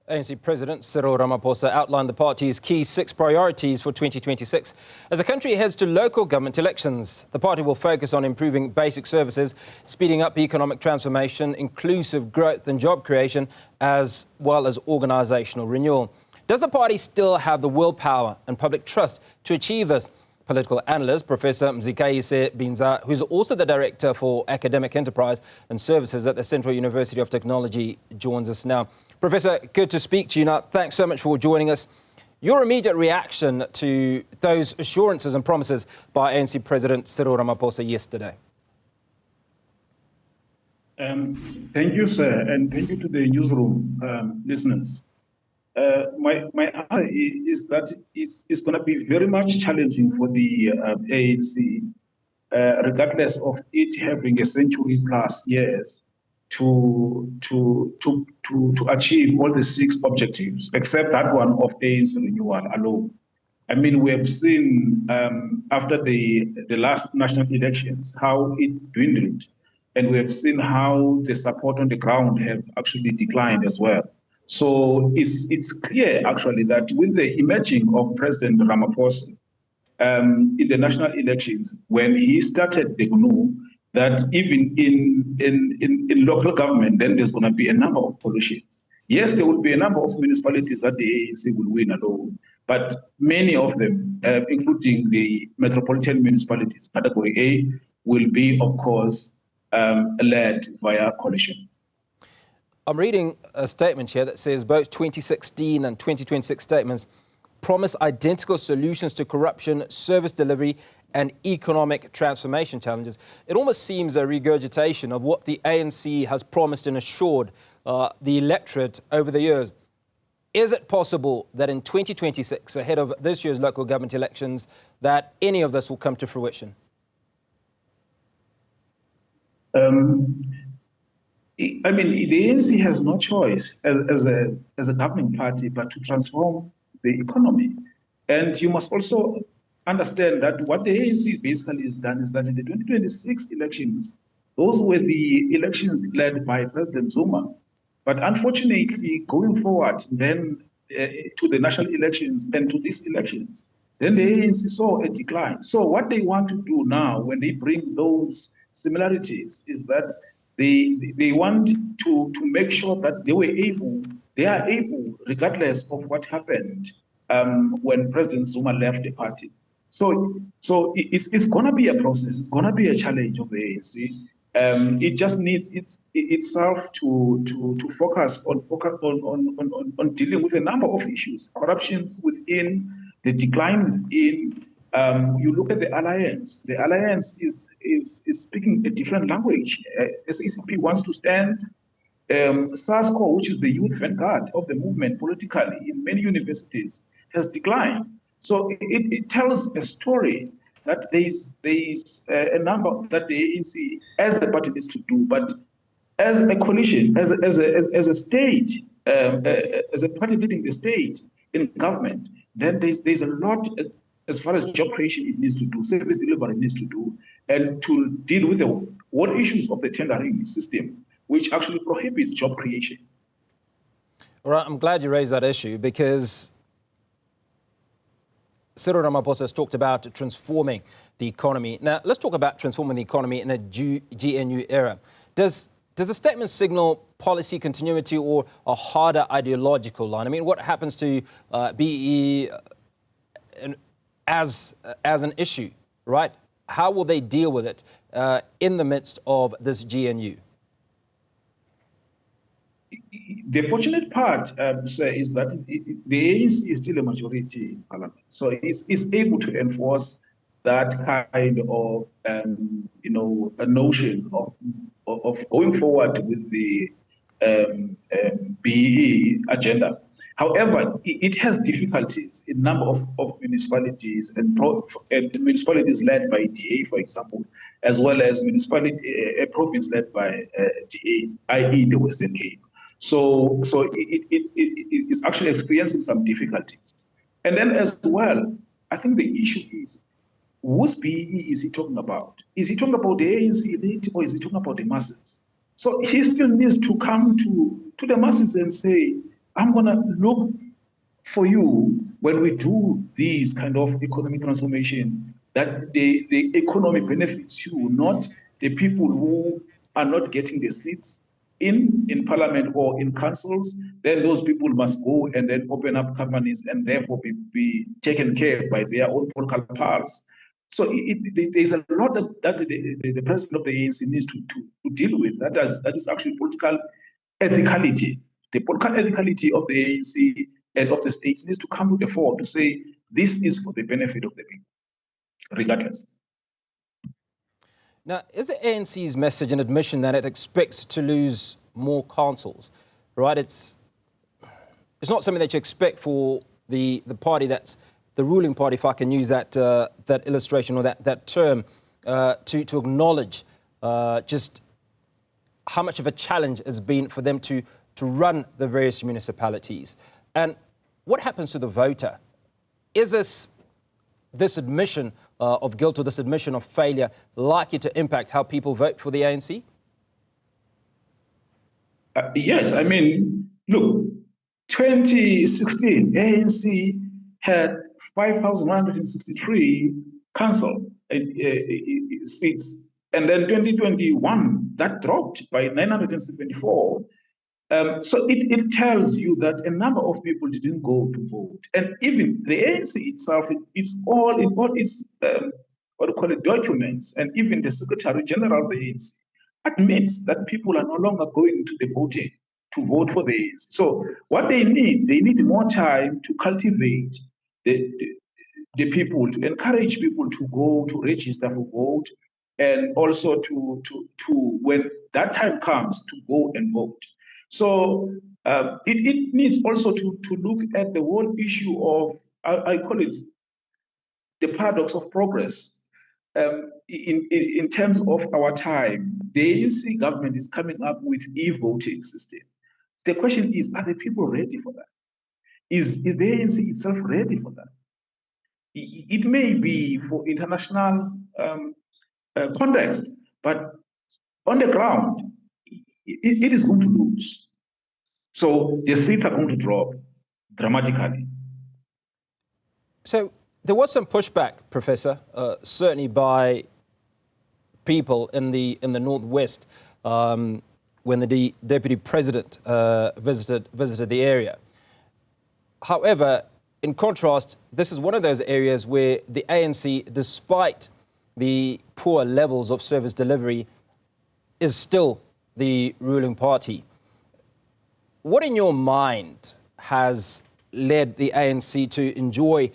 ANC President Cyril Ramaphosa outlined the party's key 6 priorities for 2026. As the country heads to local government elections, the party will focus on improving basic services, speeding up economic transformation, inclusive growth and job creation, as well as organisational renewal. Does the party still have the willpower and public trust to achieve this? Political analyst Professor Mzikayise Binza, who's also the Director for Academic Enterprise and Services at the Central University of Technology, joins us now. Professor, good to speak to you now. Thanks so much for joining us. Your immediate reaction to those assurances and promises by ANC President Cyril Ramaphosa yesterday? Thank you, sir, and thank you to the newsroom listeners. My answer is that it's going to be very much challenging for the ANC, regardless of it having a century plus years, to achieve all the 6 objectives, except that one of ANC renewal alone. I mean, we have seen after the last national elections how it dwindled, and we have seen how the support on the ground have actually declined as well. So it's clear actually that with the emerging of President Ramaphosa in the national elections, when he started the GNU, that even in local government, then there's going to be a number of coalitions. Yes, there will be a number of municipalities that the ANC will win alone, but many of them, including the metropolitan municipalities, category A, will be, of course, led via coalition. I'm reading a statement here that says both 2016 and 2026 statements promise identical solutions to corruption, service delivery, and economic transformation challenges. It almost seems a regurgitation of what the ANC has promised and assured the electorate over the years. Is it possible that in 2026, ahead of this year's local government elections, that any of this will come to fruition? I mean, the ANC has no choice as a governing party but to transform the economy. And you must also understand that what the ANC basically has done is that in the 2026 elections, those were the elections led by President Zuma. But unfortunately, going forward then to the national elections and to these elections, then the ANC saw a decline. So what they want to do now when they bring those similarities is that they want to make sure that they are able, regardless of what happened when President Zuma left the party. So it's going to be a process. It's going to be a challenge of the ANC. It just needs itself to focus on dealing with a number of issues: corruption within, the decline within. You look at the alliance. The alliance is speaking a different language. SACP wants to stand. SASCO, which is the youth vanguard of the movement politically in many universities, has declined. So it tells a story that there's a number that the ANC as a party needs to do, but as a coalition, as a state, as a party leading the state in government, then there's a lot as far as job creation it needs to do, service delivery it needs to do, and to deal with what issues of the tendering system, which actually prohibits job creation. All right, I'm glad you raised that issue because Cyril Ramaphosa has talked about transforming the economy. Now, let's talk about transforming the economy in a GNU era. Does the statement signal policy continuity or a harder ideological line? I mean, what happens to BEE as an issue, right? How will they deal with it in the midst of this GNU? The fortunate part, sir, is that the ANC is still a majority in parliament, so it's able to enforce that kind of, a notion of going forward with the BEE agenda. However, it has difficulties in a number of municipalities and municipalities led by DA, for example, as well as a province led by DA, i.e. the Western Cape. So it's actually experiencing some difficulties. And then as well, I think the issue is, whose BEE is he talking about? Is he talking about the ANC elite or is he talking about the masses? So he still needs to come to the masses and say, I'm going to look for you when we do these kind of economic transformation, that the economy benefits you, not the people who are not getting the seats in parliament or in councils. Then those people must go and then open up companies and therefore be taken care of by their own political pals. So there's a lot that the president of the ANC needs to deal with. That is actually political ethicality. The political ethicality of the ANC and of the states needs to come to the fore to say this is for the benefit of the people, regardless. Now, is the ANC's message an admission that it expects to lose more councils? Right? It's not something that you expect for the party that's the ruling party, if I can use that that illustration or that term, to acknowledge just how much of a challenge it's been for them to run the various municipalities. And what happens to the voter? Is this admission of guilt or this admission of failure likely to impact how people vote for the ANC? Yes, I mean, look, 2016, ANC had 5,163 council seats. And then 2021, that dropped by 974. So it tells you that a number of people didn't go to vote. And even the ANC itself, it's all in all its, what do you call it, documents, and even the Secretary General of the ANC admits that people are no longer going to the voting to vote for the ANC. So what they need more time to cultivate the people, to encourage people to go to register for vote, and also to when that time comes to go and vote. So it needs also to look at the whole issue of, I call it the paradox of progress. In terms of our time, the ANC government is coming up with e-voting system. The question is, are the people ready for that? Is the ANC itself ready for that? It may be for international context, but on the ground, it is going to lose. So the seats are going to drop dramatically. So there was some pushback, Professor, certainly by people in the Northwest when the Deputy President visited the area. However, in contrast, this is one of those areas where the ANC, despite the poor levels of service delivery, is still the ruling party. What in your mind has led the ANC to enjoy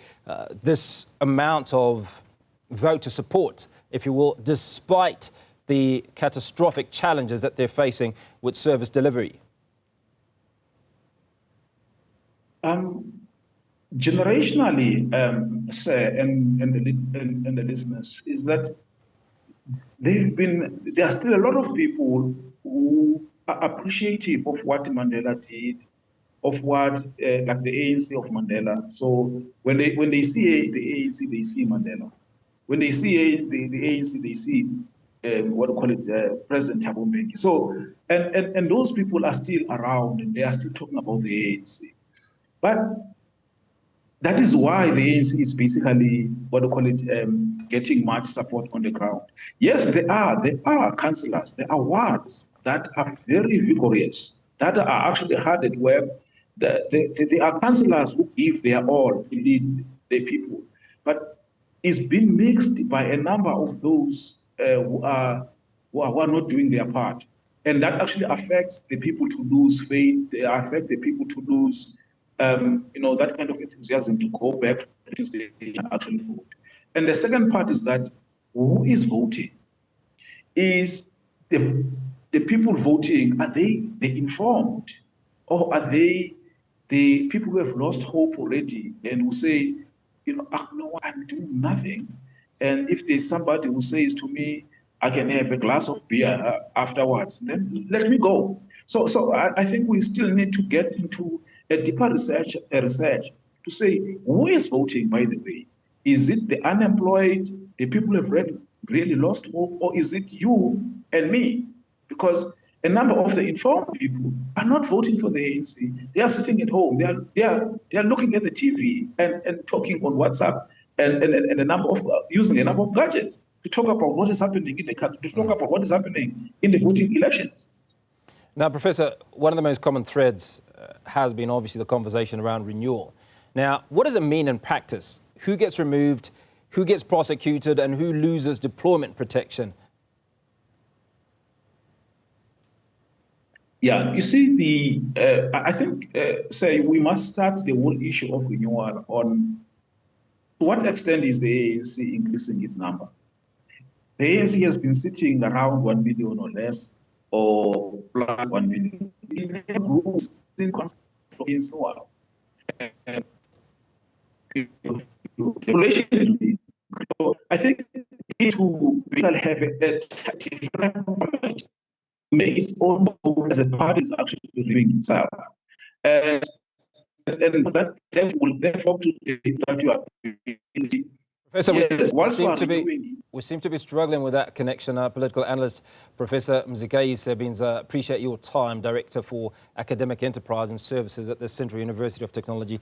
this amount of voter support, if you will, despite the catastrophic challenges that they're facing with service delivery? Generationally, sir, and the listeners, is that there are still a lot of people who are appreciative of what Mandela did, of what like the ANC of Mandela. So when they see the ANC, they see Mandela. When they see the ANC, they see what do you call it, President Thabo Mbeki. So and those people are still around and they are still talking about the ANC. But that is why the ANC is basically, what do you call it, getting much support on the ground. Yes, there are councillors, there are wards that are very vigorous, that are actually hard at work. There are councillors who give their all to lead the people. But it's been mixed by a number of those who are not doing their part. And that actually affects the people to lose faith, they affect the people to lose that kind of enthusiasm to go back to the stage and actually vote. And the second part is that who is voting? Is the people voting, are they informed? Or are they the people who have lost hope already and who say, no, I'm doing nothing. And if there's somebody who says to me, I can have a glass of beer afterwards, then let me go. So I think we still need to get into a deeper research to say who is voting, by the way. Is it the unemployed, the people who have really lost hope, or is it you and me? Because a number of the informed people are not voting for the ANC. They are sitting at home. They are looking at the TV and talking on WhatsApp and a number of using a number of gadgets to talk about what is happening in the country, to talk about what is happening in the voting elections. Now, Professor, one of the most common threads has been obviously the conversation around renewal. Now, what does it mean in practice? Who gets removed, who gets prosecuted, and who loses deployment protection? Yeah, you see, I think, say, we must start the whole issue of renewal on to what extent is the ANC increasing its number? The ANC has been sitting around 1 million or less, or plus 1 million. In groups in renewal. So I think it will have a different makes almost as a party is actually doing itself. And that will therefore to that you are. Professor, Yes, we seem to be struggling with that connection. Our political analyst, Professor Mzikayise Binza, appreciate your time, Director for Academic Enterprise and Services at the Central University of Technology.